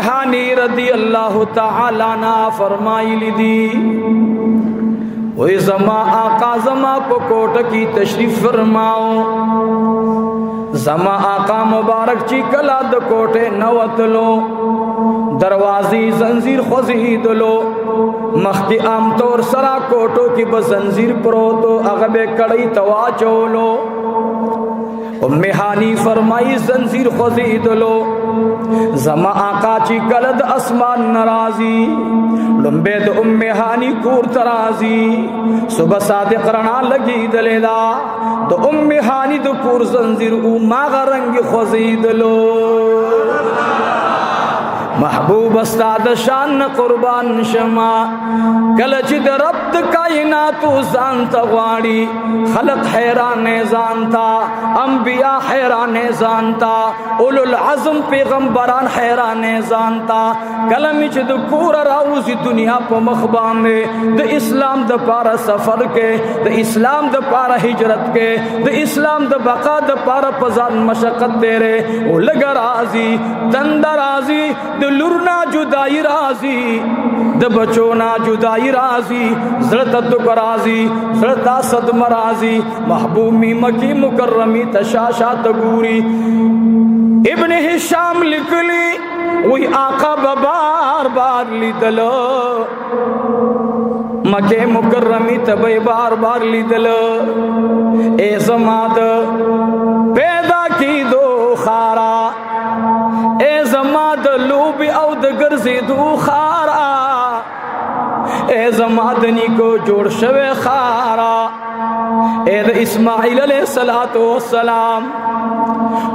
هانی رضی اللہ تعالی عنہ فرمائلی دی وی زما آقا زما کو کوٹ کی تشریف فرماؤ زما آقا مبارک چی کلا د کوٹے نوتلو دروازی زنزیر خوزیدلو مخی عام طور سرا کوٹو کی بزنزیر پروتو اغبے کڑی توا چولو ام ہانی فرمائی زنزیر خوزیدلو زما آقا چی کلد اسمان نرازی لمبے د ام ہانی کور ترازی صبح صادق رنا لگی دلیدا د ام ہانی د کور زنزیر او ماغ رنگ خوزیدلو محبوب استاد شان قربان شما کلچ د رب د کائنات زانتا غواړي خلق حیران زانتا انبیاء حیران زانتا اولو العظم پیغمبران حیران زانتا کلم چې د کور راوزی دنیا په مخ باندې د اسلام د پاره سفر کې د اسلام د پاره هجرت کې د اسلام د بقا د پاره پزان مشقت تیرے او لګ راضی تند راضی د لورنا جدائی راضی د بچونا جدائی راضی زړه تک راضی زړه صدم راضی محبوب می مکی مکرمی تشاشا تګوري ابن هشام لکلی وی آقا بار بار لیدلو مکہ مکرمی تبی بار بار لیدلو اے زماد پیدا کی دو خارا اے زماد لوبی او د گرزی دو خارا اے زمادنی کو جوڑ شوے خارا اے د اسماعیل علیہ السلام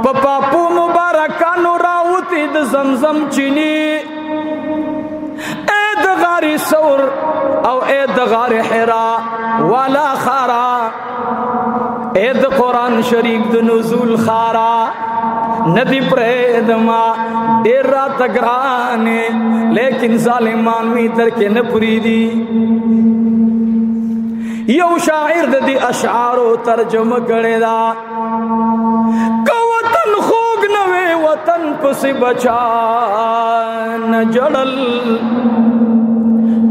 پاپو مبارکانو راوتی د زمزم چینی اے د غاری سور او اے د غار حرا والا خارا اے د قرآن شریف د نزول خارا ندی پریدما دیر رات گرانے لیکن ظالمان می در کے نپری دی یو شاعر دی اشعارو ترجم کرے دا کہ وطن خوگ نوے وطن پس بچان جڑل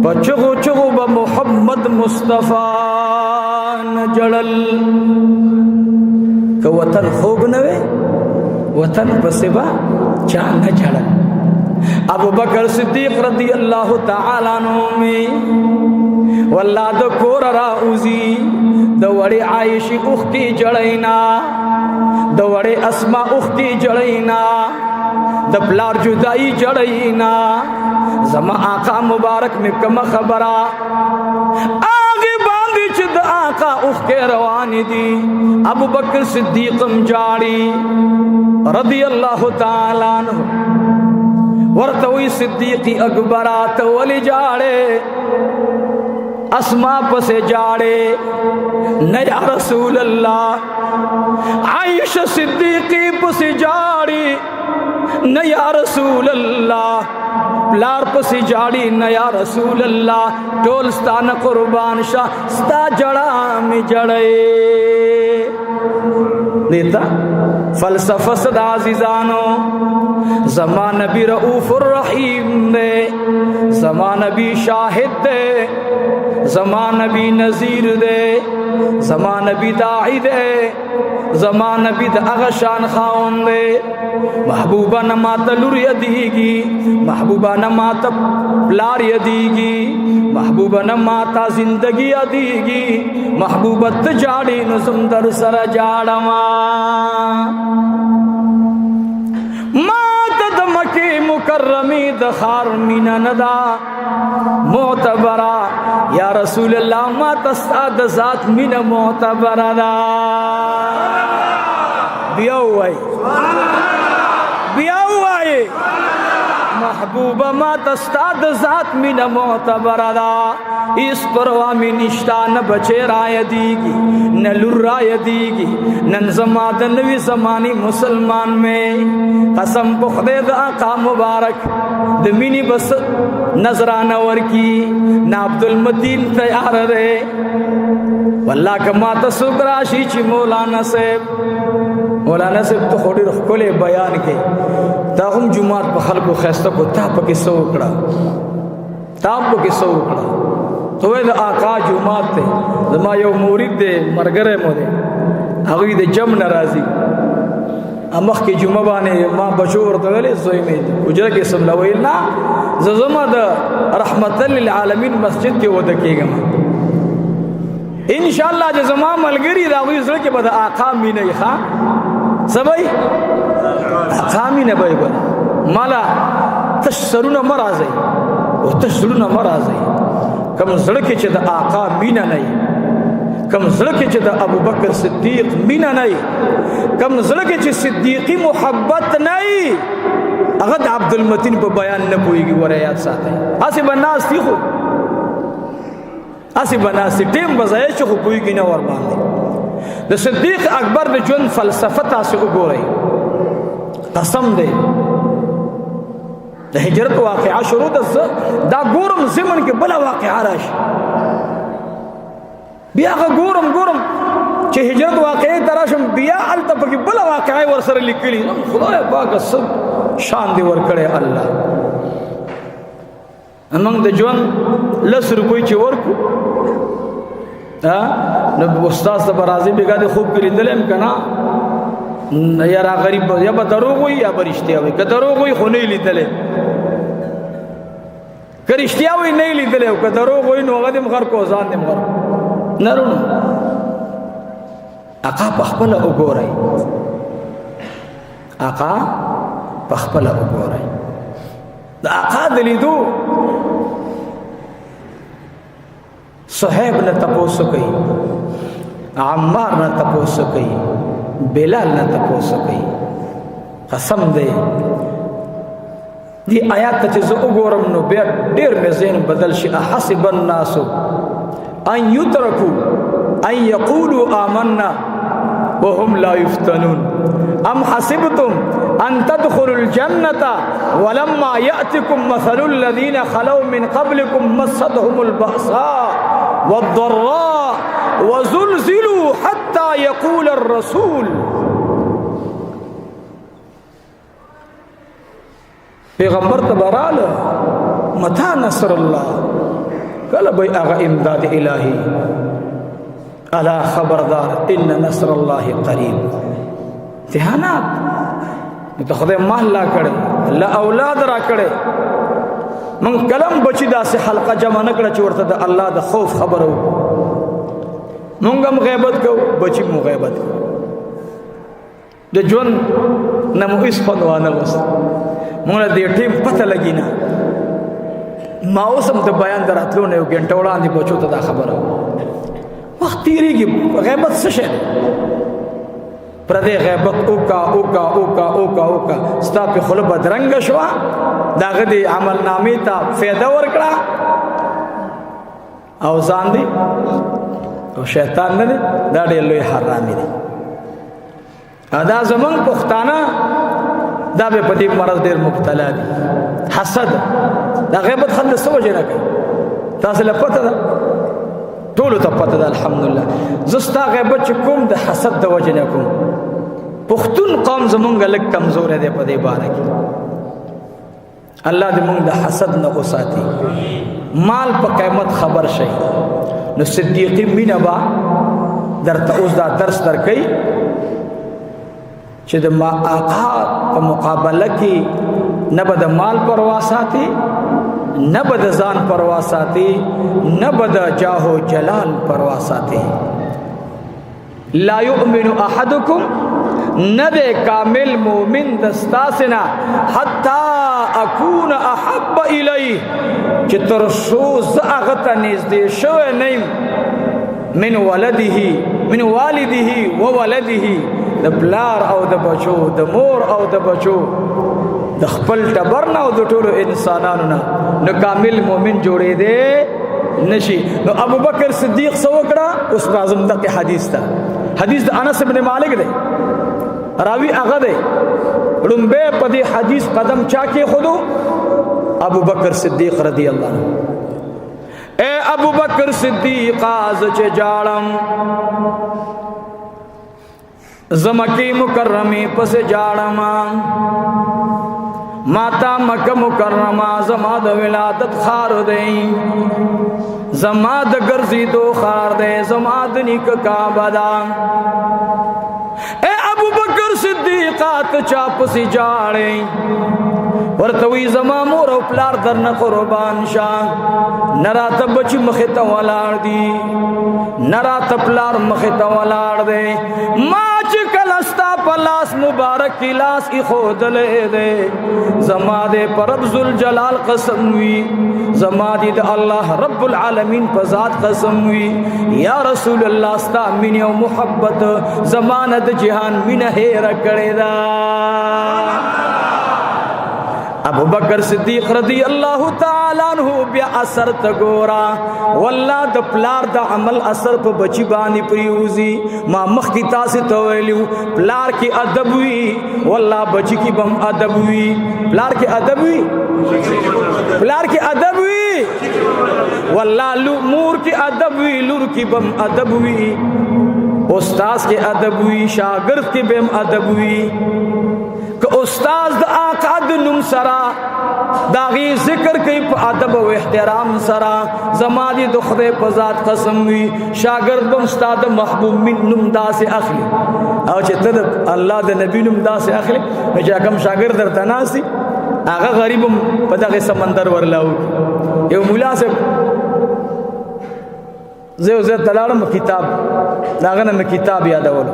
پچغو چغو با محمد مصطفیٰ جڑل کہ وطن خوگ نوے وطن پسبا چاند جڑل ابو بکر صدیق رضی اللہ تعالیٰ عنہ میں واللہ دا کور راؤزی دا وڑی عائشی اختی جڑینا دا وڑی اسما اختی جڑینا دا پلار جدائی جڑینا زما آقا مبارک میں کم خبرہ آگے باندی چد آقا اخ کے روانی دی ابو بکر صدیقم جاڑی رضی اللہ تعالیٰ عنہ ورتوی صدیقی اکبرات ولی جاڑے اسما پسے جاڑے نیا رسول اللہ عائشہ صدیقی پسے جاڑی نیا رسول اللہ پلار پسی جاڑی نیا رسول اللہ ٹول ستان قربان شاہ ستا جڑا میں جڑے دیتا فلسفہ صدا عزیزانو زمان نبی رؤوف الرحیم دے زمان نبی شاہد دے زمان نبی نذیر دے زمان نبی داعی دے زمان نبی دا اغشان خاون دے محبوبہ نماتا لور یدیگی محبوبہ نماتا پلار یدیگی محبوبہ نماتا زندگی یدیگی محبوبت جاڑی نظم در سر جاڑما ماتا دمکی مکرمی دخار من ندا معتبرہ یا رسول اللہ ماتا استاد ذات من معتبرہ دا بیاوائی بیاوائی محبوبہ ما تستاد ذات من معتبرہ دا اس پروا میں نشتا نہ بچے رائے دیگی نہ لر رائے دیگی نن زماد نوی زمانی مسلمان میں قسم بخدے دا آقا مبارک دمینی بس نظرانہ ورکی نا عبدالمدین تیار رہے واللہ کما تسکراشی چی مولانا صاحب مولانا صاحب ته خوري خپل بیان کې دا هم جمعات په خلکو خسته کو تا په کې سو کړه تا په کې سو کړه ته د آقا جمعات ته زما یو مرید دی مرګره مو دی هغه د جم ناراضي امخ کې جمعه باندې ما بچو ورته ویلې زوی مې اجره کې سم لویل نه زما د رحمت للعالمین مسجد کې ودا کېږم ان شاء الله چې زما ملګری دا وې زړه کې به د آقا مینه ښا سبای آقا مینه به مالا تشرونه مرازي او تشرونه مرازي کوم زړه کې چې د آقا مینه نه کم زړه کې چې د ابو بکر صدیق مینه نه کم زړه کې چې صدیقی محبت نه هغه د عبد المتین په بیان نه پويږي ور یاد ساتي اسی بناستی خو اسی بناستی ټیم بځای چې خو پويږي نه ور باندې د صدیق اکبر د ژوند فلسفه تاسو وګورئ قسم دی د هجرت واقعا شروع دا ګورم زمن کې بل واقعا راشي بیا ګورم چې هجرت واقعي تراشم بیا الته پکې بل واقعي ور سره لیکلي خدای پاک سب شان دی ور کړی الله امنګ د ژوند لس روپۍ چې ورکو نو استاد ته برازي بیګا د خوب کې لیدلم کنه یا را غریب یا به دروغ وي یا به رښتیا وي که دروغ وي خو نه لیدلې که رښتیا وي نه لیدلې او که دروغ وي نو هغه دې مخر کو ځان دې مخر نرونو آقا پخپل وګورئ آقا پخپل وګورئ د آقا دلیدو صہیب نه تپوسو کوي عمار نه تپوسو کوي بلال نه تپوسو کوي قسم دی دی آیات ته چې زه وګورم نو بیا ډېر مې ذهن بدل شي احسب الناس ان يتركوا ان يقولوا آمنا وهم لا يفتنون ام حسبتم ان تدخلوا الجنة ولما يأتكم مثل الذين خلوا من قبلكم مستهم البأساء والضراء وزلزلوا حتى يقول الرسول پیغمبر تبراله متى نصر الله کله به هغه امداد الهی الا خبردار ان نصر الله قریب امتحانات ته خدای مال لا کړي الله اولاد را کړي من کلم بچی داسې حلقه جمع نه کړه چې ورته د الله د خوف خبرو مونږ هم غیبت کو بچی مو غیبت کو د ژوند نه مو هیڅ خوند وانه وست مونږ دې ټیم پته لګی نه ما اوسم ته بیان دراتلو نه یو غنټه وړاندې بچو ته دا خبره وخت تیریږي غیبت څه شي پر دې غیبت اوکا ستا په خله بدرنګ شو دا غدي عمل نامې ته فایده ورکړه او ځان دي او شیطان نه دا ډېر لوی حرامي دي ادا زمون پښتانه دا به په دې مرض ډېر مبتلا دي حسد دا غیبت خلک سوجه نه کوي تاسو له پته ده ټول ته پته ده الحمدلله زستا غیبت چې کوم د حسد د وجه نه کوم پښتون قوم زمونږ لږ کمزور دی په دې باره کې الله دې موږ د حسد نه وساتي مال په قیمت خبر شي نو صدیقی مینه با درته اوس دا درس درکې چې د ما آقا په مقابله کې نه به د مال پروا ساتي نه به د ځان پروا ساتي نه به د جاه و جلال پروا ساتي لا يؤمن احدكم نبی کامل مومن دستاسنا حتی اکون احب الیه چې تر شو زاغت نږدې شوی نیم من والده و ولده د پلار او د بچو د مور او د بچو د خپل ټبر نه او د ټولو انسانانو نه نو کامل مومن جوړې دی نشي نو ابو بکر صدیق سو کړه اوس راځم دغه حدیث ته حدیث د انس ابن مالک دی راوی هغه دی لومبه په دې حدیث قدم چا کې خودو ابو بکر صدیق رضی الله عنه اے ابو بکر صدیق از چ جاړم زمکی مکرمی پس جاڑما ماتا مکہ مکرمہ زما د ولادت خار دے زما د گرزی دو خار دے زما د نیک کعبہ دا اے ابو بکر صدیقات چاپ سی جاڑے ورتوی زما مور او پلار درن قربان شاہ نرا تبچ مخیتا والار دی نرا تپلار مخیتا والار دے ماچ کلستا پلاس مبارک کی لاس ای خود لے دے زما دے پر رب ذوالجلال قسم ہوئی زما دی دا اللہ رب العالمین پر ذات قسم ہوئی یا رسول اللہ ستا منی و محبت زمانت جہان من ہیر کڑے دا ابو بکر صدیق رضی اللہ تعالیٰ عنہ بیا اثر تگورا واللہ دا پلار دا عمل اثر پا بچی بانی پریوزی ما مخ کی تاسی تولیو پلار کی ادب ہوئی واللہ بچی کی بم ادب ہوئی پلار کی ادب ہوئی پلار کی ادب ہوئی واللہ مور کی ادب ہوئی لور کی بم ادب ہوئی استاذ کی ادب ہوئی شاگرد کی بم ادب ہوئی کہ استاذ دا آقا دا نم سرا داغی ذکر کئی پا ادب و احترام سرا زمانی دا خدای پا ذات قسم ہوئی شاگرد بم استاد محبوب من نم دا سے اخلی او چه تد اللہ دا نبی نم دا سے اخلی نجا کم شاگرد در تناسی آقا غریبم پا داغی سمندر ورلاو یو مولا سے زیو زید تلارم کتاب داغنم کتاب یاد اولو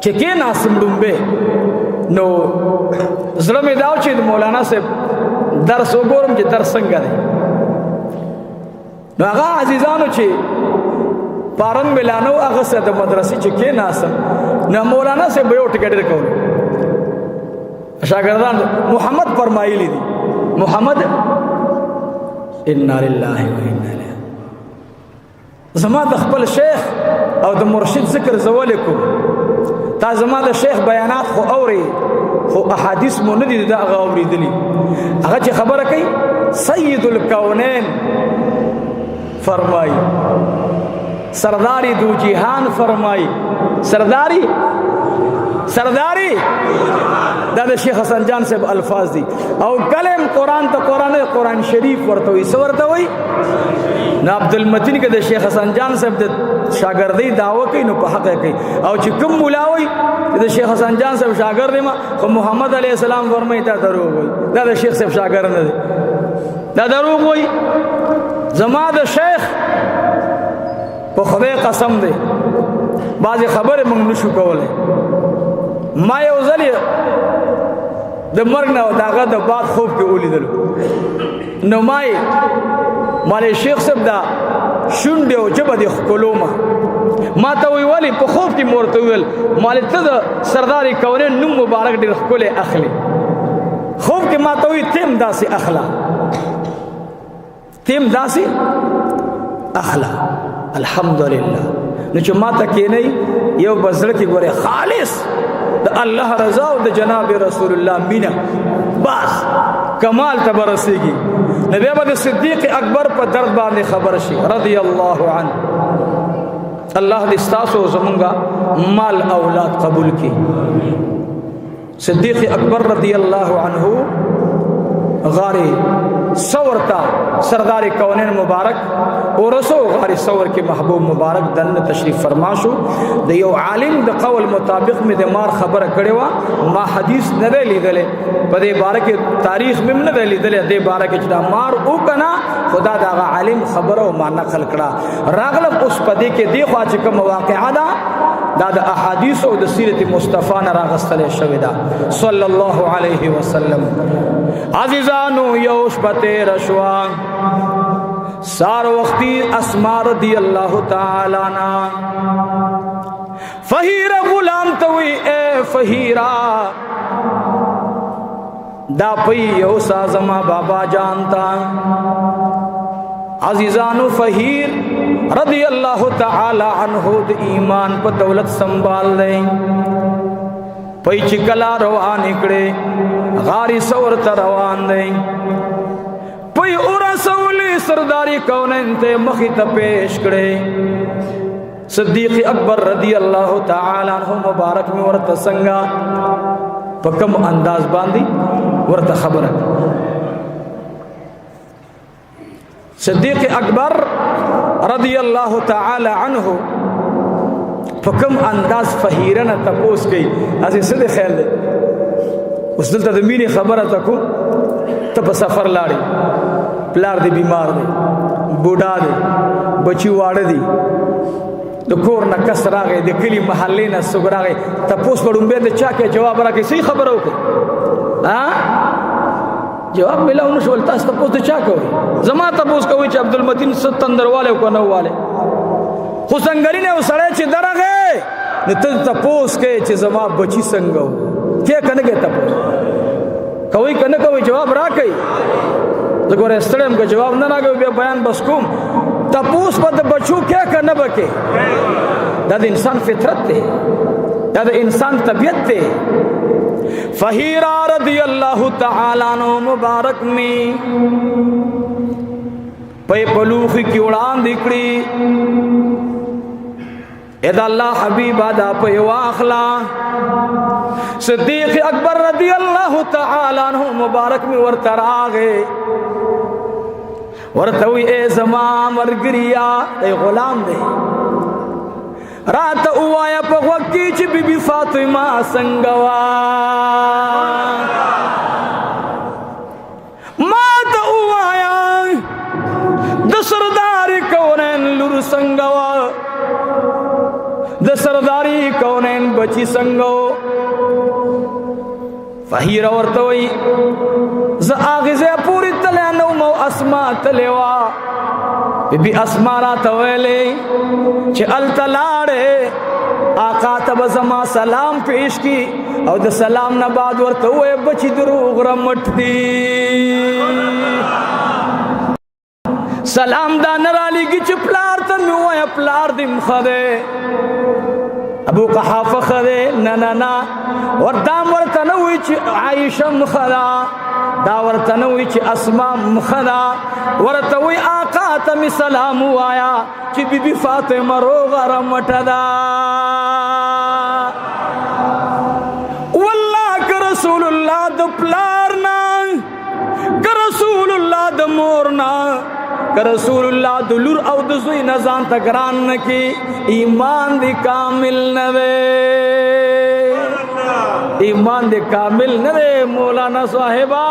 چکے ناسم ڈنبے نو زړه مې داو چې مولانا صاحب درس وګورم چې درس څنګه دی نو هغه عزیزانو چې پارن ملانو هغه سره د مدرسې چې کې ناسم نو مولانا صاحب یو ټکی ډېر کول شاګردان محمد فرمایلی دي محمد انا لله و انا الیه زما د خپل شیخ او د مرشد ذکر زول کوم تا زما د شیخ بیانات خو اوري خو احادیث مو ندی دا هغه اوریدلی هغه چې خبره کوي سید الکونین فرمای سرداری دو جهان فرمای سرداری دا د شیخ حسن جان صاحب الفاظ دي او کلم قرآن ته قرآن شریف ورته وي څه ورته وي نو عبدالمتین که د شیخ حسن جان صاحب د شاگردی دعوه کوي نو په حق کوي او چې کوم مولا وي د شیخ حسن جان صاحب شاگرد ما خو محمد علیه السلام فرمایي تا دروغ وي دا د شیخ صاحب شاگرد نه دی دا دروغ وي زما د شیخ په خدای قسم دی بعضې خبرې موږ نشو کولی ما یو ځل د مرګ نه د هغه د باد خوب کې ولیدلو نو مالی شیخ صاحب دا شونډې او ژبه دې ښکلو ما ته وی ولې په خوب کې مې ورته وویل مالی ته د سردار کونین نوم مبارک ډېر ښکلی اخلي خوب کې ما ته وی تیم داسې اخلا الحمدلله نو چې ما ته کېنئ یو به زړه کې ګورې خالص د الله رضا او د جناب رسول الله مینه بس کمال ته به رسېږي نو بیا به د صدیق اکبر په درد باندې خبر شي رضی الله عنه الله دې ستاسو زمونږه مال اولاد قبول کړي صدیق اکبر رضی الله عنه غاری سور تا سردار کونین مبارک ورسو غاری سور کے محبوب مبارک دن تشریف فرما شو د یو عالم د قول مطابق میں د مار خبر کړي وا ما حدیث نه دی لیدلې په دې باره کې تاریخ مې نه دی لیدلې دې باره کې چې مار او کنا خدا دا عالم خبر او ما نقل کړه راغلم اوس په دې کې دی خو چې کوم واقعا دا د احادیث او د سیرت مصطفی نه راغستل شوی دا صلی الله علیه وسلم عزیزانو یوش پته رشوا سار وقتی اسماء رضی اللہ تعالی عنہ فہیر غلام توی اے فہیرہ دا پی یو سازما بابا جانتا عزیزانو فہیر رضی اللہ تعالی عنہ دا ایمان پا دولت سنبھال دیں پی چکلا روان اکڑے غاری سور تروان دیں پی اور سولی سرداری کونین تے مخی تا پیش کرے صدیق اکبر رضی اللہ تعالی عنہ مبارک میں ورت سنگا پکم انداز باندھی ورت خبر صدیق اکبر رضی اللہ تعالی عنہ پکم انداز فہیرن تپوس گئی ایسے صدی خیال دے اس دلتا دمینی خبر تکو تب سفر لاڑی پلار دی بیمار دی بوڑا دی بچی واڑ دی دو کور نا کس راگئے دو کلی محلی نا سگ راگئے تپوس پڑھوں بے دے چاکے جواب راگئے صحیح خبر ہو کے جواب ملا انہوں شوالتا اس تپوس دے چاکے ہوئی زمان تپوس کوئی چا عبدالمتین ستندر والے کو نو والے خسنگری نے اسڑے چی درگئے نتل تپوس کے چی زمان بچی سنگو کیا کنگے تپوس کوئی کنگے کوئی جواب راگئی لگو ریستڑیم کا جواب نہ راگئے بے بیان بس کم تپوس پد بچو کیا کرنا بکے داد انسان فطرت تے داد انسان طبیعت تے فہیرہ رضی اللہ تعالیٰ عنہ مبارک میں پے پلوخی کی اڑان دکڑی اید اللہ حبیب آدھا پے واخلا صدیق اکبر رضی اللہ تعالیٰ عنہ مبارک میں ورطر آگے ورتوی اے زمان مرگریا اے غلام دے رات اوایا پا وقتی چی بی بی فاطمہ سنگوا مات اوایا دسرداری کونین لور سنگوا دسرداری کونین بچی سنگو فہیرہ ورتوی ز آغزے پوری تلے نو مو اسما تلیوا بی اسما را تویلے چھ التلاڑے آقا تب زما سلام پیش کی او دا سلام نباد ورتوئے بچی دروغ رمٹ دی سلام دا نرالی گی چھ پلار تنوئے پلار دم خدے ابو قحافہ خدے نننا وردام ورتنوی چھ عائشہ مخدا دا ورتنوی چھ اسما مخدا ورتوی آقا تمی سلام آیا چھ بی بی فاطمہ روغا رمٹدا واللہ کا رسول اللہ دا پلارنا کا رسول اللہ دا مورنا کا رسول اللہ دا لور او دا زوی نزان تگران نکی ایمان دی کامل نوے ایمان دے کامل نوے مولانا صاحبہ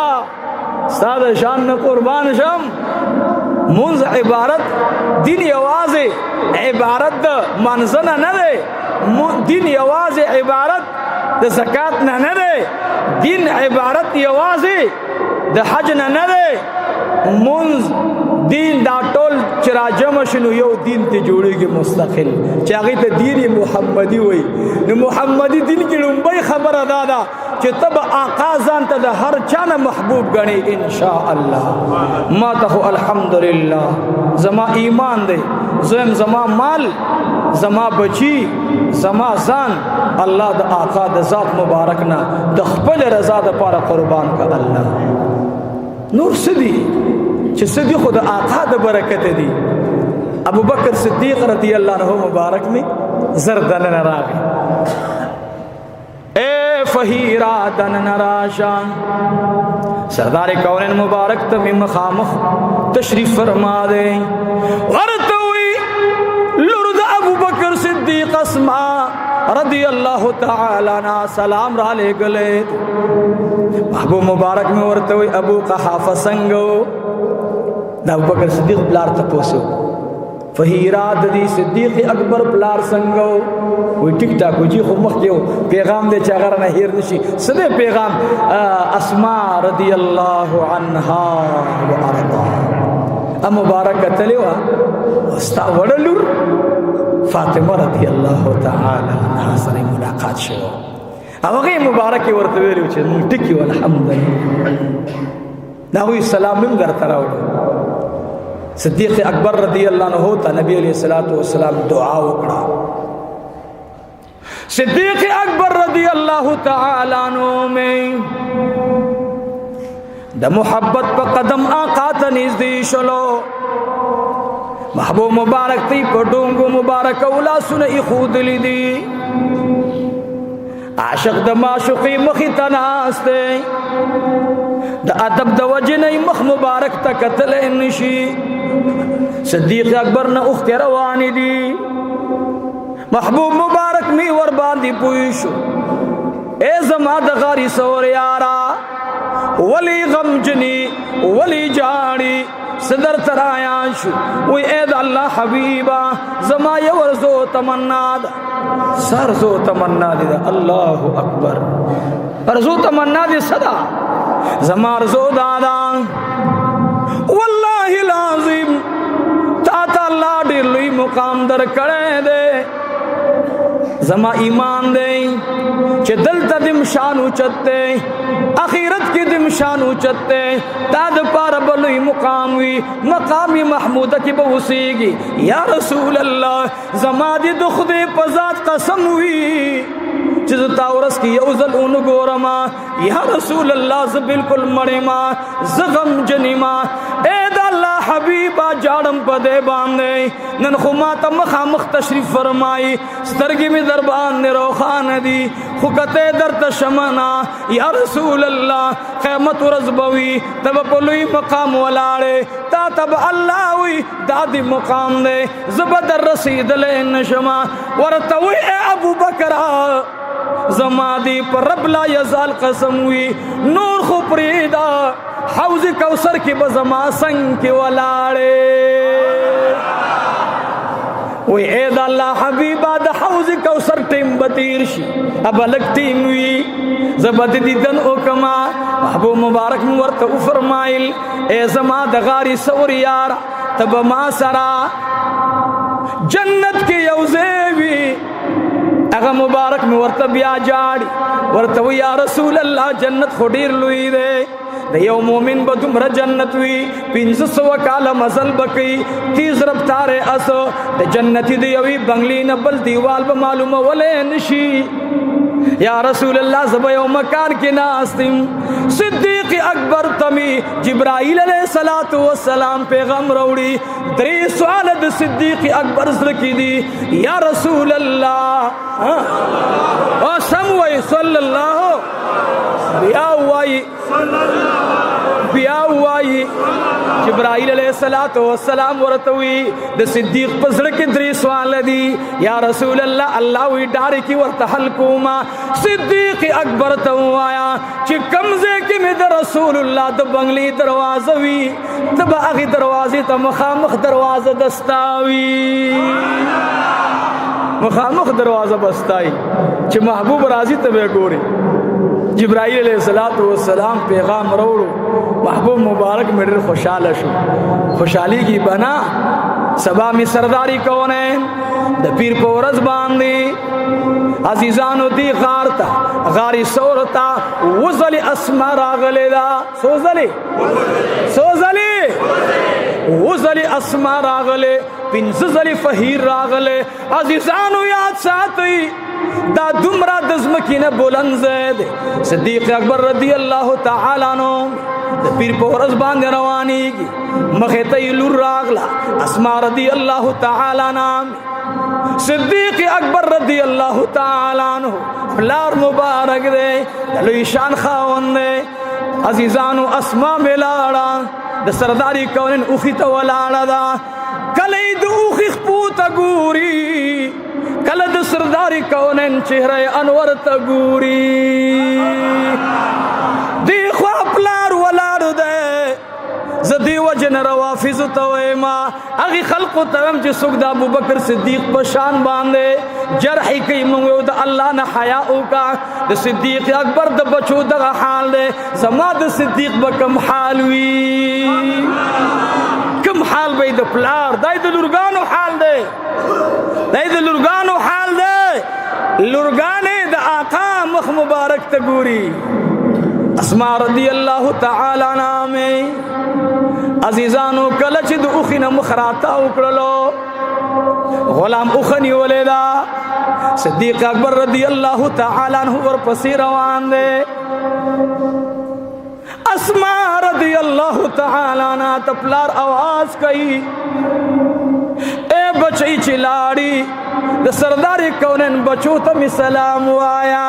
ساد شان قربان شم منز عبارت دین یواز عبارت دا منزنہ نوے دین یواز عبارت دا زکاة نہ نوے دین عبارت یواز دا حج نہ نوے منز دین دا ٹول چرا جمع شنو یو دین تے جوڑے گی مستقل چاگی تے دین محمدی ہوئی نو محمدی دین کی لنبائی خبر دادا چھ تب آقا زانتا دا ہر چانا محبوب گنی انشاءاللہ ما تخو الحمدللہ زما ایمان دے زم زما مال زما بچی زما زان اللہ دا آقا دا ذات مبارکنا دا خپل رضا دا پارا قربان کا اللہ نور صدی چھ صدیق خود آقا دا برکت دی ابو بکر صدیق رضی اللہ عنہ مبارک میں زردن نراغی اے فہیرہ دن نراشان سردار کونین مبارک تمی مخامخ تشریف فرما دے غرطوی لرد ابو بکر صدیق اسما رضی اللہ تعالی عنہ سلام را لے گلے ابو مبارک میں ورطوی ابو قحافہ سنگو دا ابو بکر صدیق بلار تپوسو فہیرہ دی صدیق اکبر بلار سنگو کوئی ٹک ٹاک جی خو مخیو پیغام دے چاگر نہیر نشی صدے پیغام اسما رضی اللہ عنہا و ارضا مبارک تلیوہ استا وڑلور فاطمہ رضی اللہ تعالی عنہ سر ملاقات شو اوغی مبارکی ورطویلیو چھے ٹکی والحمدللہ ناوی سلام من در تراؤڑو صدیق اکبر رضی اللہ عنہ ہوتا نبی علیہ السلام دعا وکڑا صدیق اکبر رضی اللہ تعالی عنہ میں دا محبت پا قدم آقا تنیز دی شلو محبوب مبارک تی پټونګو مبارک اولا سن خود لیدي عاشق د معشوقي مخې ته ناست دی د ادب د وجې نه مخ مبارک ته کتلی نشي صدیق اکبر نه اوښکې روانې دي محبوب مبارک می ور باندې پوه شو اے زما د غاري سور یارا ولی غمجنی ولی جاړي صدر ترایا شو وی اے د الله حبیبا زما یو ورزو تمنا ده سرزو تمنا دي الله اکبر ارزو تمنا دي صدا زما ارزو دادا والله العظیم تا الله ډېر لوی مقام در کړه دے زما ایمان دے چې دلته دم شان اوچته اخرت کې دم شان اوچته تا د پار بلوی مقام وی مقام محمود کې به وسیږي یا رسول الله زما دې د خدای په ذات قسم وی چې تا ورس کې یو ځل اون ګورما یا رسول الله ز بالکل مړې ما زغم جنما اے د الله حبیبا جاړم په دې باندې نن خو ما ته مخامخ تشریف فرمای سترګې می در باندې روخان دي خو کته درته شمنا یا رسول الله قیامت ورځ بوي تب په لوی مقام ولاړې تا تب الله وی دادی مقام دې زبدر رسیدلې نشما ورته وی ابو بکر زما دی پر رب لا یزال قسم وی نور خو پریدا حوض کوثر کی بزما سنگ کی ولاړې وی اے د الله حبیبا د حوض کوثر ټیم بتیر شي اب لک ټیم وی زبد دیدن او کما محبوب مبارک ورته فرمایل اے زما د غاری سور یار تب ما سرا جنت کې یوزوی اغه مبارک می ورته بیا جاړي ورته یا رسول الله جنت خډیر لوی دی د یو مومن به دومره جنت وی 500 کال مزل بکی 30 رفتار اس د جنتی دی یوی بنگلی نه بل دیوال به معلومه ولې نشي یا رسول الله زب یو مکان کې ناستم صدیق اکبر تمی جبرائیل علیہ الصلوۃ والسلام پیغام وروړي درې سوال د صدیق اکبر سره کې دي یا رسول الله او سموي صلی الله بیا وای جبرائیل علیہ الصلوۃ والسلام ورتوی د صدیق پسړه کې درې سوال دي یا رسول الله الله وی ډار کی ورته حل کوما صدیق اکبر ته وایا چې کمزه کې مې د رسول الله د بنگلی دروازه وی تب هغه دروازه ته مخامخ دروازه دستاوی مخامخ دروازه بستای چې محبوب راضی ته ګوري جبرائیل علیہ الصلوۃ والسلام پیغام وروړو محبوب مبارک میرے خوشحال شو خوشحالی کی بنا سبا می سرداری کونین د پیر پورز باندې عزیزانو دی غارتا غاری سورتا وزلی اسما راغلی دا سوزلی وزلی اسما راغلی پنځه فهیر راغلی عزیزانو یاد ساتي دا دمرا دزمکینه بلند زید صدیق اکبر رضی اللہ تعالی عنہ د پیر پورز باندې روانیږي مخه ته لور راغلا اسماء رضی اللہ تعالی عنہ صدیق اکبر رضی اللہ تعالی عنہ بلار مبارک دے لوی شان خاوند دے عزیزانو اسماء ملاړه د سرداری کونن اوخی ته ولاړه دا کله د اوخی خپوت ګوري کله د سرداری کونن چهره انور ته ګوري دی خو پلار ولاړ ده زدی وجن روافض ته ما اغه خلق ته چې څوک د ابوبکر صدیق په شان باندې جرح کوي موږ د الله نه حیا وکا د صدیق اکبر د بچو دغه حال ده زما د صدیق به کم حال وی کم حال به د پلار دای د لورګانو حال ده دای د لورګانو حال ده لورګانې د آقا مخ مبارک ته ګوري اسماء رضی اللہ تعالی عنہ عزیزانو کله چې د اوخینه مخراتا وکړلو غلام اوخنی ولیدا صدیق اکبر رضی اللہ تعالی عنہ ورپسې روان دی اسماء رضی اللہ تعالی عنہ تپلار आवाज کوي بچی چلاڑی د سردار کونین بچو تم سلام وایا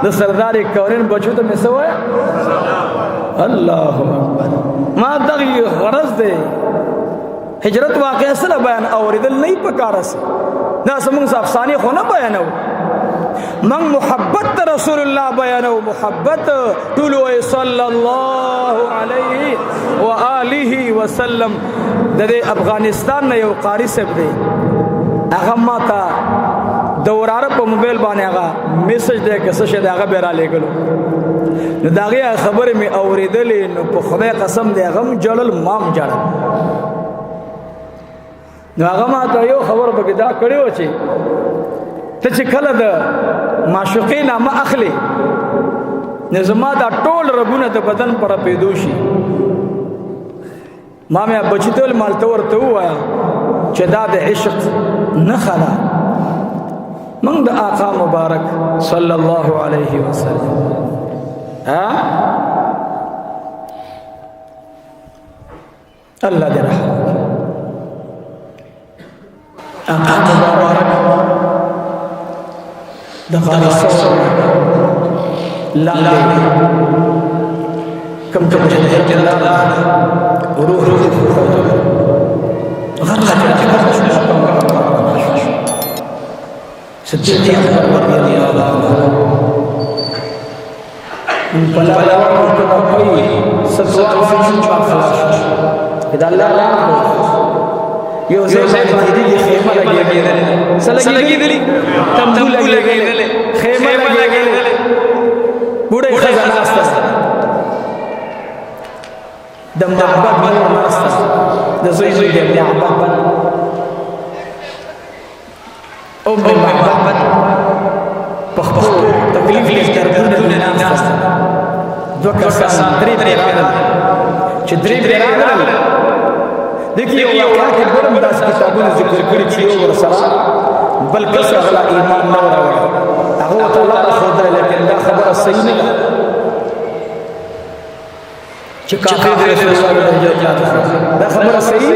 د سردار کونین بچو تم سوایا اللہ اکبر ما دغی غرض دے ہجرت واقعہ سلا بیان اوریدل نہیں پکارا سے نا سمون افسانے خو نہ بیانو من محبت رسول اللہ بیانو محبت طولو صلی اللہ علیہ وآلہ وسلم دے افغانستان نے یو قاری صاحب دے اغا ما تا دوراره په موبایل باندې هغه میسج دی که څه شی دی هغه به را لېږلو نو د هغې خبرې مې اورېدلې نو په خدای قسم دی هغه م جړل ما م جړل نو هغه ما ته یو خبره پکې دا کړې وه چې ته چې کله د معشوقې نامه اخلې نو زما دا ټول رګونه د بدن په رپېدو شي ما مې بچي ته ویل مالته ورته ووایه چې دا د عشق نښه ده من دا آقا مبارک صلی اللہ علیہ وسلم اللہ دے رحمت آقا مبارک دا غاری صور لالے کم کم جدہر اللہ روح روح غرہ صدیق اکبر رضی اللہ عنہ پلاوان کو کوئی ستوان فیشن چاپ خلاص اذا اللہ رحم یہ زید دی خیمہ لگی دے سلگی دلی تمبو لگی دے خیمہ لگی دے بوڑے خزانہ است دم محبت نور است دزوی دی محبت ام محبت پخپو تکلیف لیف دردون ناس دو کسان دریب راگل چه دریب راگل دیکھئے واقعہ کے برم داس کتابون ذکر کری چیو ورسرا بلکہ اغلا ایمان نورا ورا اغوط اللہ خود رہے لیکن دا خبر صحیح نہیں چکا خید رسول اللہ علیہ وسلم دا خبر صحیح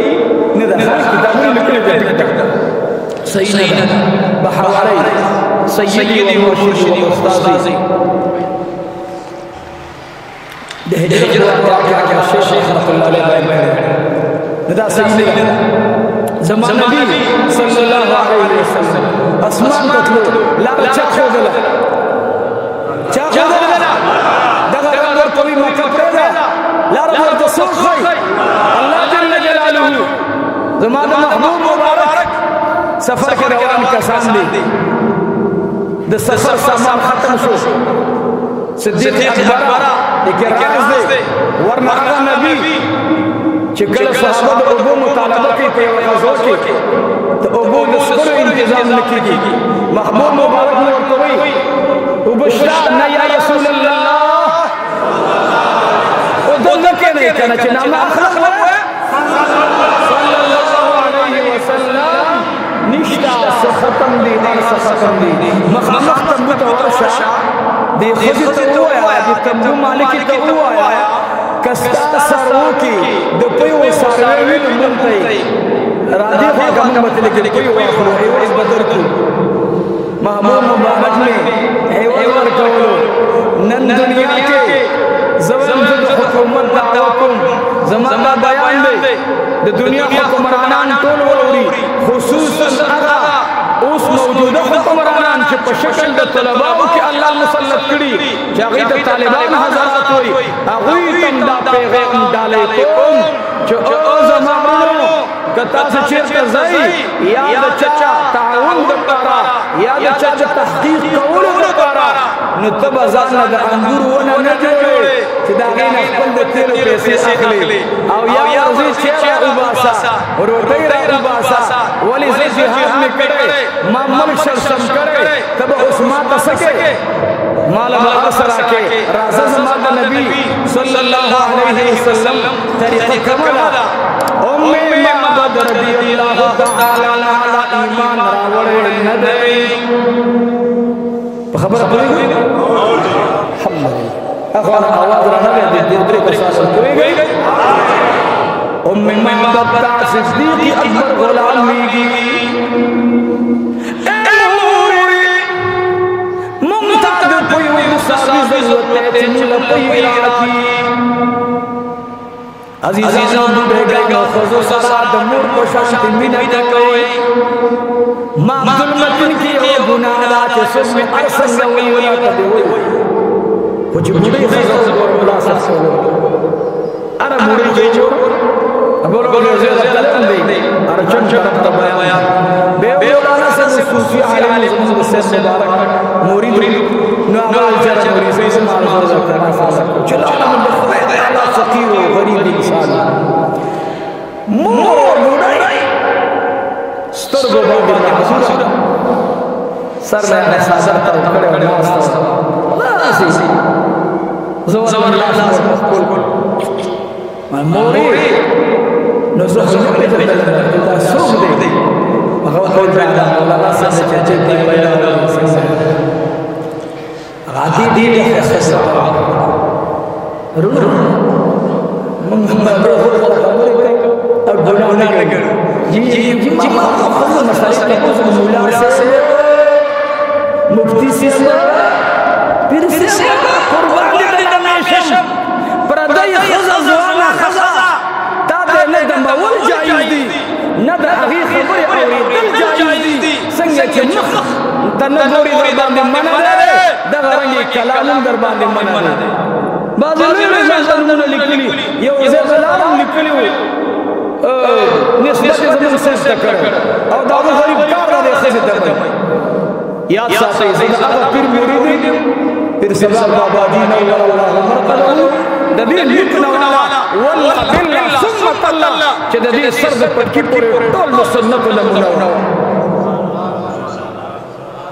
نہیں دا کتابون لکلی بیٹک تک سیدنا بحوالي سيدي ومرشدي وأستاذي ده هجرة واقعة الشيخ رحمة الله عليه ندى سيدنا زمان النبي صلى الله عليه وسلم أسمان تطلو لا تشخو دلا تشخو دلا دغر أمر طويل مكبرنا لا رب تصخي الله جل جلاله زمان محبوب مبارك سفر کے روان کسان دی د سفر سامان ختم شو صدیق اکبر ایک راز دے ورنہ آغا نبی چکل صحابہ دا ابو مطالبہ کی پیو غزو کی تو ابو دسکر انتظام لکی کی محبوب مبارک نے ورطوئی ابشرا نیا رسول اللہ او دو لکے نہیں کہنا چنا ما اخلاق لگوئے صلی اللہ علیہ وسلم نشتا ختم دی ارس ختم دی مخمخ تنبو تورشا دی خودی تو آیا دی تنبو مالکی تو آیا کستا سرو کی دو پیو ساروین منتی راجی خواہ محمد لیکن پیو آخلو ایواز بدر کو محبوب مبارک میں ایواز ورکولو نن دنیا کے زمان جد حکومت دعوکم زمان بیان دے دنیا حکمرانان طول وروری خصوصاً اغا اس موجودہ حکمرانان چھ پشکل دا طلباؤ کی اللہ مسلط کری چاگی دا طالبان حضرات ہوئی اغوی تم دا پیغام ڈالے کم چھ او زمانو گتا سے چیرتا زئی یاد چاچا تعاون دا پارا یاد چاچا تحقیق قول دا پارا نتب ازانا دا انگور ونا نجوڑے چھ دا غین اخبر دا تیرو پیسے اخلی او یا ورزی چیرا عباسا روٹی را عباسا ولی زی جہاد میں کرے مامل شرسم کرے تب عثمان تسکے مالا مقصر آکے رازہ زمان نبی صلی اللہ علیہ وسلم طریقہ کمالا امی معبد رضی اللہ تعالی علی ایمان راوڑے ندئی خبر پوری ہوئی الحمدللہ اخوان آواز رہنا گیا دیر کو ساسل کوئی گئی ام محبت صدیق اکبر غلامی گی اے موری ممتاد پویو ساری ضرورت چنل پیراتی عزیزان بیگا خضو سراد مور کو شانتی منت کوئی ما ظلمتن کی او گناہ چسم ارسن گوئی ولا تدوئی کچھ بڑی خضو بولا سکسو ارہ بڑی جو بولو زیادہ تلن دی ارہ چن طرف تبایا بے اولانا سے صوفی عالم زمان سے مبارک مرید نوال جرم مرید سے مارز کرنا فاسق چلانا من بخوید اللہ فقیر و غریب انسان مور موڑائی سترگو باندی محضورا سر میں سازر تا کڑے و ناس تا ناسی زوان اللہ کل موری نزوح نبی دلتا سوگ دے مغوطول بعدا اللہ سنسا چچے دی بیلا غادی دی خسر رون منگمہ برخور اب گناہ نگر جی ماں خفض مسائل کبوز مولا سے مفتی سے پھر سے قربان دینا شم پردائی خزا زوانا خزا تابع ندم اول جائز دی ندر اغی خبری اوری دل جائز دی سنگے چھ مخ تنگوری در باندے منع دے دغرنگی کلالم در باندے منع دے بعض لولی زندن لکلی یو زلالم لکلی نسبت زمن سجدہ کرے اور دعوی غریب کار دے خزد دے یاد ساتھ زندہ اگر پھر مرید پھر سبا بابا جینا واللہ مرقلہ دبیر لکنا والا واللہ باللہ سمت اللہ چہ دبیر سرد پتکی پورے طول مسنت لمنہ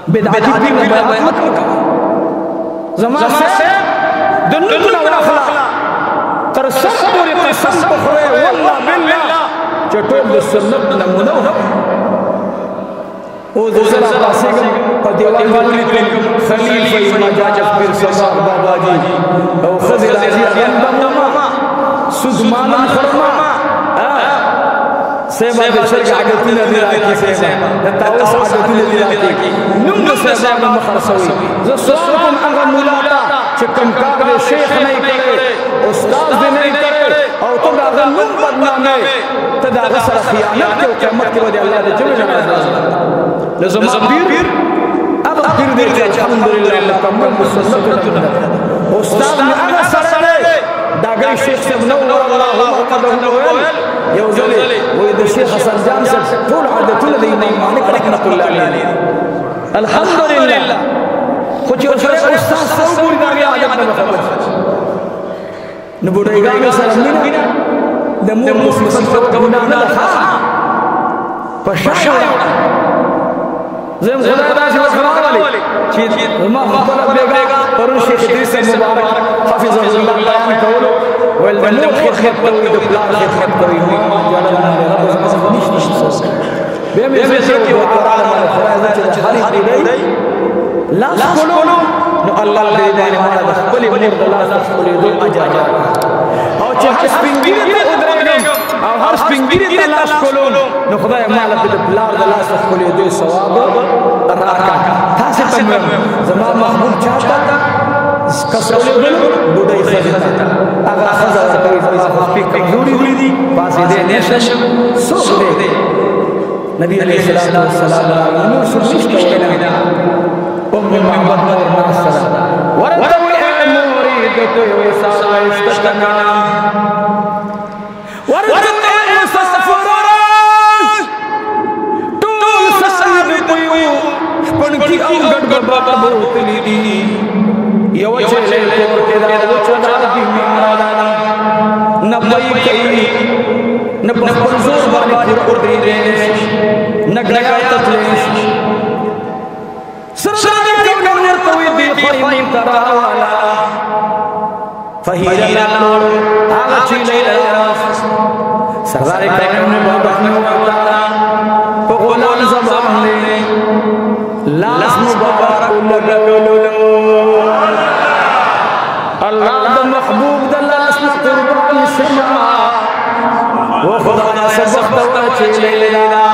بدعاتی بھی بیعات مت مکا زمان سے دنکنا واخلا تر سر پوری قسم بخوے واللہ باللہ چہ طول مسنت لمنہ او دوسرا پاسے گا پدیوان والی خلیفہ مجاجب پھر سبا بابا جی او خضر عزیز اندمما سدمانا خرما سیبا بشرک عدتون دیراکی سیبا نتاوس عدتون دیراکی نمد سیبا مخرسوی زسوالکم اگر مولاتا چکم کار دے شیخ نہیں کرے استاذ دے نہیں کرے او تم اگر نم بدنامے تدا غسر خیانت کے قیمت کے وجہ اللہ دے جمع جمع لزمان پیر اب پیر دیتے الحمدللہ مکمل مسلط استاذ نے اگر سرے داگئی شیخ سے منور اللہ مقدر نویل یوزلی وید شیخ حسن جان سے طول عدتون دی امام مالک رحمت اللہ علیہ الحمدللہ خوچی اسرے استاذ سو بولی داگئی آجت میں خبر نبوڑے گانے سرمینہ دمور مسلسل فتکونانا لخوا پشاوڑا زم خدا داشت وقرار والی چیز ما خطلت بیگا پرون شیخ ادریس مبارک حافظ اللہ بیان کولو والدنور خدمت کوئی دپلار خدمت کوئی ما جلالنا لرب زمان نشت سوسا بیم ازیسی کی وقرار مالا فرائض چیز حالی قیدی لاس کولو نو اللہ لیدانی مالا دخبلی مور دلاس دخبلی دو اجاجا اور چه هر سپنگیری تا ادرگم او هر سپنگیری تا لاس کولون نو خدای مالا بده بلار دلاس دخبلی دو سواب راکا تاسي تمام زمان محبوب چاہتا کسولی دل بودای خزتا اگر خزا کوئی فیضا خفی کمزوری دی پاسی دے نیشن سوک دے نبی علیہ السلام نور سرشت وینا ام محمد نور ناصر وردوی اے مرید تو ویسا اشتکنا وردوی اے مسافران طول سسید پیو پنکی او گڑ بابا بوتلی دی یو چلے کور کے دا وچنا دی میارا نبئی کئی نبپن زور بانی پر دی دینش نگیا تتلیش سرداری کونو نرتوی دی خیمین تراوالا فہیجا لانور آغا چیلے لاس سرداری کونو بابا نواتا پغلان زبان لے لاس مبارک لگلو اللہ دا محبوب دا لاس قربان شما वो खुदा से बख्तवर चलेला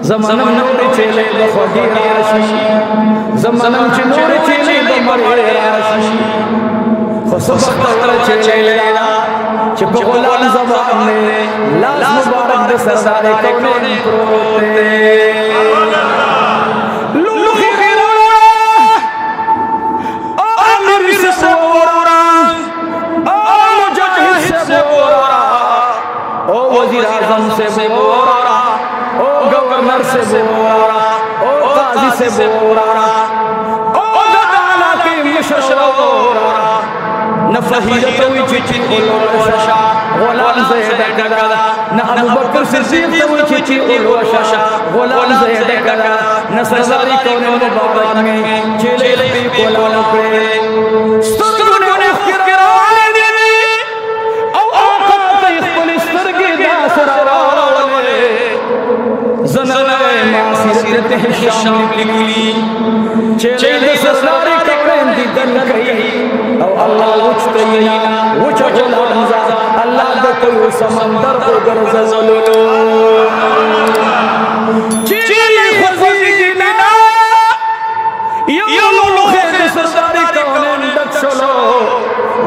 ज़मानम नूर चले बखोगी राशि ज़मानम च नूर चले बमरे राशि खुशबख्तर चलेला च गुलाम ज़बान में लाज मुबारक दे सरदार कौन प्रोते लूखी गिरोड़ा आमिर से बोरा ओ मुजाहिद से बोरा ओ वज़ीर आज़म से बोरा गवर्नर से बोरा ओ काजी से बोरा ओ दाला के मशवरा न फहीदत हुई चिची उलवशा गुलाम ज़ैद कदा न अबू बकर सिद्दीक़ हुई चिची उलवशा गुलाम ज़ैद कदा न सरदारी कौन मुबारक में चले पे कोला पे सुरगुन मुखरान दी ओ आका तइखल सरगी दासरा ज़नाए मासिरत हिशाम लिली चेले सरदारी कौन दी दन कई औ अल्लाह उचतैना उच गुलाम ज़ा अल्लाह दे कोई समंदर को गरज़लो चेले खज़ीना यौलुल खैर सरदारी कौन दक्षलो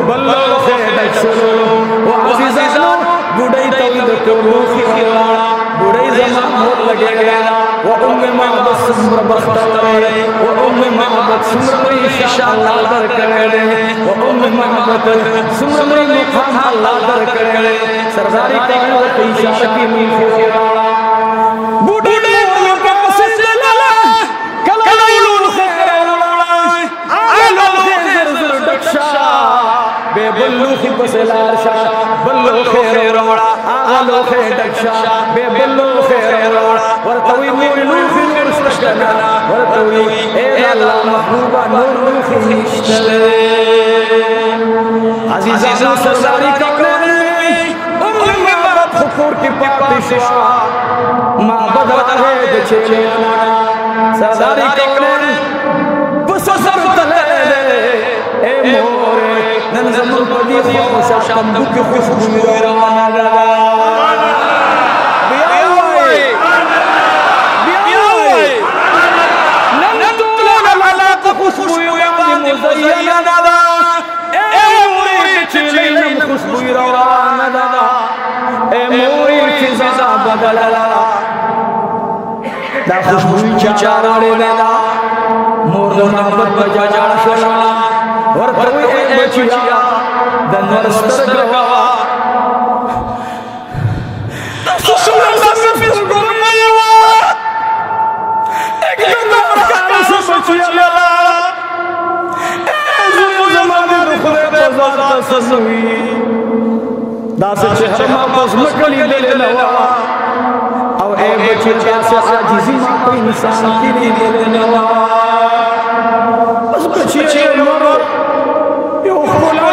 बल्लो खैर दक्षलो व अज़ीज़ानो बुढ़ई तौद को लूखिया बुढ़ई ज़मान होत लगेगा वो उम्मे मोहब्बत सुम्र बख्तरे वो उम्मे मोहब्बत सुम्र इंशाअल्लाह दर करे वो उम्मे मोहब्बत सुम्र मुकाम अल्लाह दर करे सरदारी का इशारा की मीठा बूढ़े उनका से चला कलौलुल खैर आलुल खैर ज़र दक्षा बेबल्लू की बसलाशा बल्लो खैर रोड़ा आलो खैर दक्षा बेबल्लो खैर रोड़ा वर तवी नूर खैर मुस्तकना वर तवी ए अल्लाह महबूबा नूर खैर मुस्तले अजीज़ान सरदारी कौन उम्मे मारत हुकूर की पातिशवा माबद है चले सरदारी कौन बससर तले ए मोरे नंज़म पदी ख़ौशा तंबुक खुशबू रवाना खुशबू चाराड़े लेला मोर मोहब्बत बजा जाशला और तवी एक बचिया दनवर स्तर गवा सुसुला से फिर गुरमया एक दनवर का से बचिया ए जमाने में खुदे बाजार तसवी दास चेहरा बस मकली ले नवा और ए बचिया से आजिज़ी को इंसान की ले नवा बस बचिया मरो यो खुला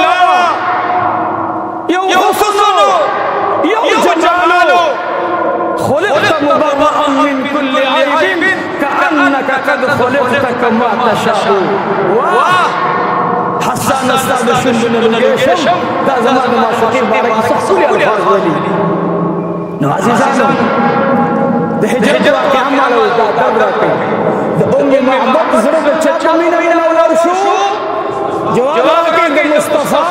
यो हुस्नो यो जमालो खुलिक़त मुबर्रअन मिन कुल्लि ऐबिन कअन्नका क़द खुलिक़त कमा तशाउ वाह हसन अस्ताद शुनबुल गेशम दा ज़मान माशूक़ी बारक सखुल अल्फाज वली नो अज़ीज़ानो दहजत वाक़या मालो दा दबरके द उम्मे मोहब्बत ज़रूर चचा मीना वरशु जवाब के मुस्तफा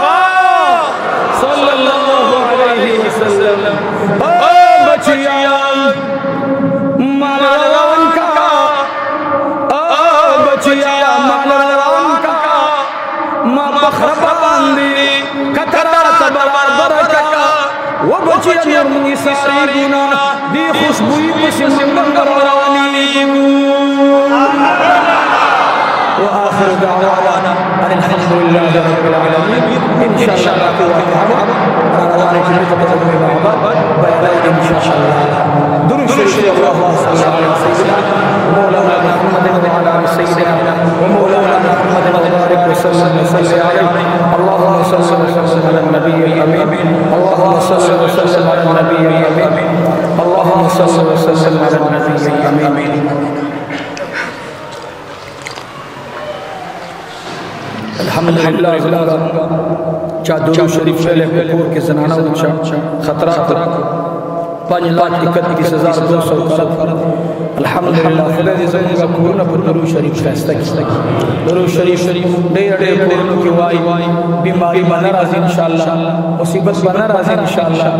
सल्लल्लाहु अलैहि वसल्लम ओ बचिया मालवान का ओ बचिया मालवान का मा बखरबांदी कतरा तबर बरका वो बचिया मुनी सारी गुना दी खुशबू पसंद करवानी وآخر دعوانا أن الحمد لله رب العالمين إن شاء الله تعالى أنا جميع تقدم مع بعض بيان إن شاء الله درس الله صلى الله عليه وسلم مولانا محمد وعلى آل سيدنا ومولانا محمد وبارك وسلم عليه اللهم صل وسلم على النبي الأمين اللهم صل وسلم على النبي الأمين اللهم صل وسلم على النبي الأمين. الحمدللہ چاہ درود شریف شیلے پور کے زنانہ وچا خطرات 5,31,200 الحمدللہ خدا دی زمانہ کورنا پر درود شریف خیستہ کی درود شریف دیر کورنو کی وائی بیماری بنا رازی انشاءاللہ مصیبت بنا رازی انشاءاللہ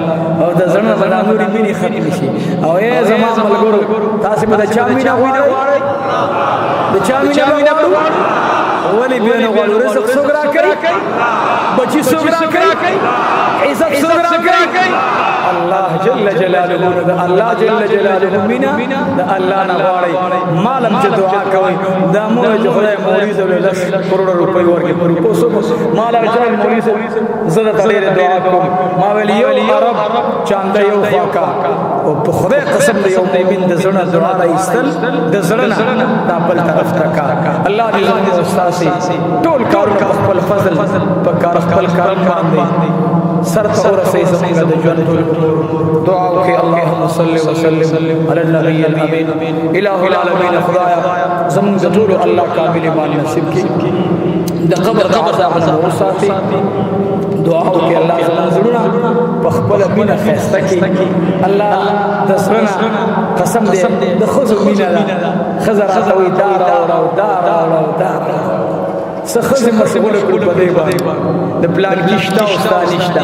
اور دا زنہ بنا نوری بینی ختم شی اور اے زمان ملگورو تاسی با دا چامینا وارے دا چامینا وارے ولی بیانو غالو رزق سگرا کئی بچی سگرا کئی عزت سگرا کئی اللہ جل جلالہ دا اللہ جل جلالہ مینا دا اللہ نغاڑی مالم چا دعا کوئی دا مولا جو خدای مولیز و لش کروڑ روپی ورگی پوری پوسو مالا جل مولیز زدت علیہ دعا کوئی ماویلی یو عرب چاندہ یو خواکا و خدای قسم دا یو مومن دا زرنا دعا دا استل دا زرنا دا بل طرف تکا اللہ دی زمین استاسی طول کارون پخپل فضل پکار اخپل کارم باندے سر تغور سے زمین دا جوان طول دعاو کہ اللہم صلی وسلم علی النبی الامین الہ العالمین خدایا زمین دا طول اللہ کامل ایمان نصیب کی دا قبر دا عذابنا موساتی دعاو کہ اللہ زمان ضرورا پخپل امین خیستہ کی اللہ دسرنا قسم دے دا خزو مین دا خزراتوی دارا دارا دارا سخز مشغول کل بدے با دا پلان کشتا و ستانشتا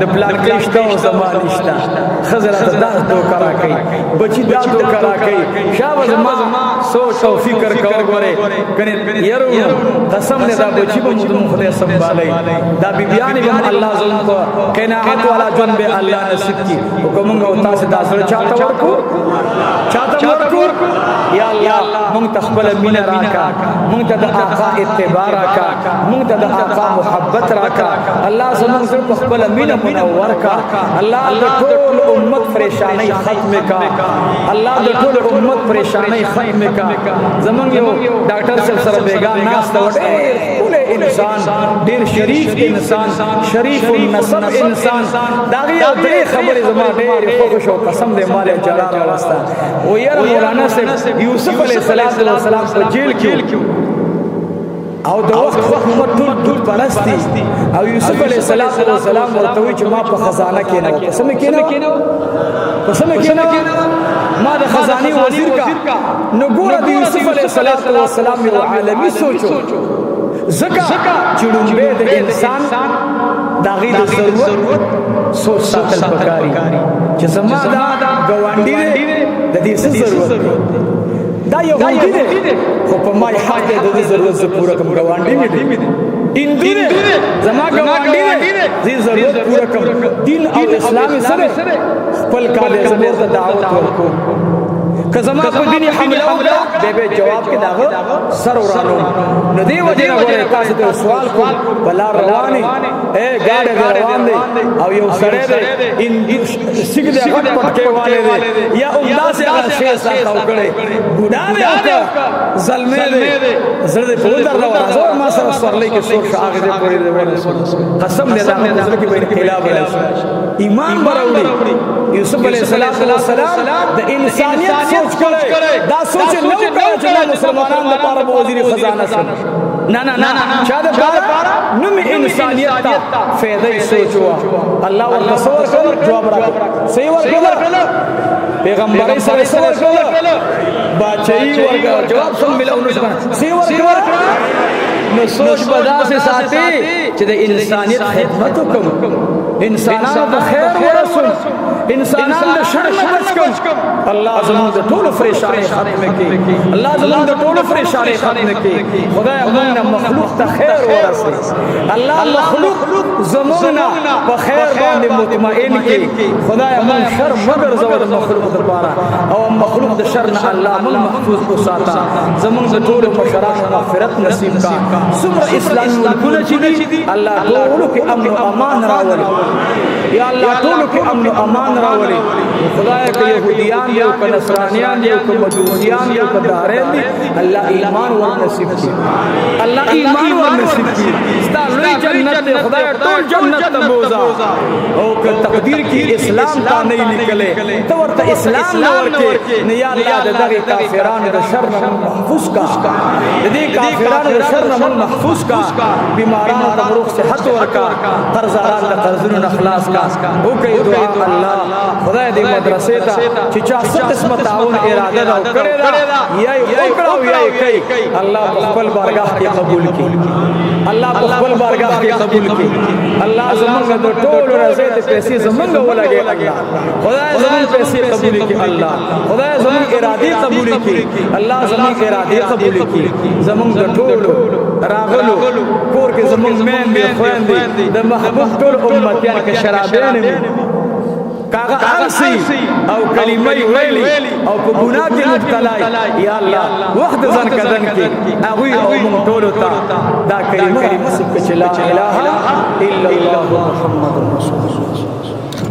دا پلان کشتا و زمانشتا خزرات دا دو کرا کئی بچی دا دو کرا کئی شاوز ما سوچ و فکر کور گورے یرو قسم دے دا بچی با مدن خدای سنبالی دا بی بیانی بم اللہ ظلم کو قناعت والا جنب اللہ نصیب کی حکمونگا ہوتا سے دا سر چاہتا ورکو یا اللہ منگ تخبل من راکا منگ تا دا آقا اتبار راکا منگ تا دا آقا محبت راکا اللہ زمان ذرق تخبل من منور کا اللہ دا طول امت پریشانی ختم کا اللہ دا طول امت پریشانی ختم کا زمان یو ڈاکٹر سے سر بیگان ناس دا دیر کل انسان دیر شریف انسان شریف النصب انسان داغی دیر خبر زمان دیر خوش و قسم دے مال جلال واسطہ وہ یہ مولانا سے یوسف علیہ السلام کو جیل کیوں او دو وقت مطلوب دود پرستی او یوسف علیہ السلام ورطوی چو ما پا خزانہ کینا ہو پسم کینا ما دا خزانی وزیر کا نگورا دی یوسف علیہ السلام یو عالمی سوچو زکا چڑن بید انسان داغی دا ضرورت سوچ ساتل پکاری چیزما دا گوانڈی دے دا دیسے ضرورت دا یہودی دے خوب مائی حق دے دا ضرورت سے پورا کم گوانڈی میں دے ہندو دے زما گوانڈی دے دی ضرورت پورا کم دین اور اسلامی سرے پل کالے زمیر دا دعوت ورکو کہ زما کو دینی حملہ ہوگا بے بے جواب کے داغو سر ورانو ندی وجہ نگوڑے کاسی دے سوال کو بلا روانی اے گاڑے دے روان دے او یو سڑے دے ان سکھ دے غٹ پٹکے والے دے یا امدہ سے اگر شیئر ساتھ اوکڑے گوڑا دے اوکا ظلمے دے زرد پودر روان زور ما سر سورلے کے سور شاہ دے پوری دے قسم دے داغو دے کی بین خلاف ہے ایمان براوڑی یوسف علیہ السلام دا انسانیت سوچ کرے دا سوچ نو کرے چلا مسلمانان دا پارا وزیر خزانہ سن نا چاہ دا پارا نمی انسانیت تا فیدہی سوچوا اللہ ورکا سور کر جواب رکھا صحیح ورکا پیغمبری سر سور کر باچائی ورکا جواب سن ملا انہوں سکانا صحیح ورکا نو سوچ بدا سے ساتھی چاہ دا انسانیت خدمتو کم انسانان دا خیر ورسن انسانان دا شرم بچ کم اللہ زمان دا طول فریشانی ختم کی اللہ زمان دا طول فریشانی ختم کی خدا امنا مخلوق تا خیر ورسن اللہ مخلوق زماننا پا خیر باندے مطمئن کی خدا امنا شر مگر زود مخلوق دا پارا او مخلوق دا شرنا اللہ من محفوظ کو ساتا زمان دا طول مشران مغفرت نصیب کا سمر اسلام ملکونا چیدی اللہ دولو کی امن و امان راولی یا الله ټول کې امن او امان راولي خدای کې يهوديان دي او نصرانيان دي او مجوسيان دي او دارين دي الله ایمان ور نصیب کړي الله ایمان ور نصیب کړي ستا لوی جنت خدای ټول جنت ته بوزا او که تقدیر کې اسلام تا نه لیکلې ته ورته اسلام نه ورکې نه یا الله دغه کافرانو د شر نه محفوظ کا د دې کافرانو د شر نه محفوظ کا بیمارانو ته روغ صحت ورکا قرضداران ته قرضونو خلاص کا او کوي دعا الله خدای دې مدرسې ته چې چا ست قسمت تعاون اراده دا کړی دا یا وکړو یا کوي الله په خپل بارگاہ کې قبول کړي الله په خپل بارگاہ کې قبول کړي الله زمونږ د ټولو رضا ته پیسې زمونږ ولګي الله خدای زمونږ پیسې قبول کړي الله خدای زمونږ اراده قبول کړي الله زمونږ اراده قبول کړي زمونږ د ټولو راغلو کور کې زمونږ مین دي خويندې د محبوب ټول امتیان کې شرابین کاغه ارسی او کلمه ویلی او په ګناه کې مبتلا یا الله وخت ځان کدن کې هغه او مونږ ټول ته دا کلمه مسک چې لا اله الا الله محمد رسول الله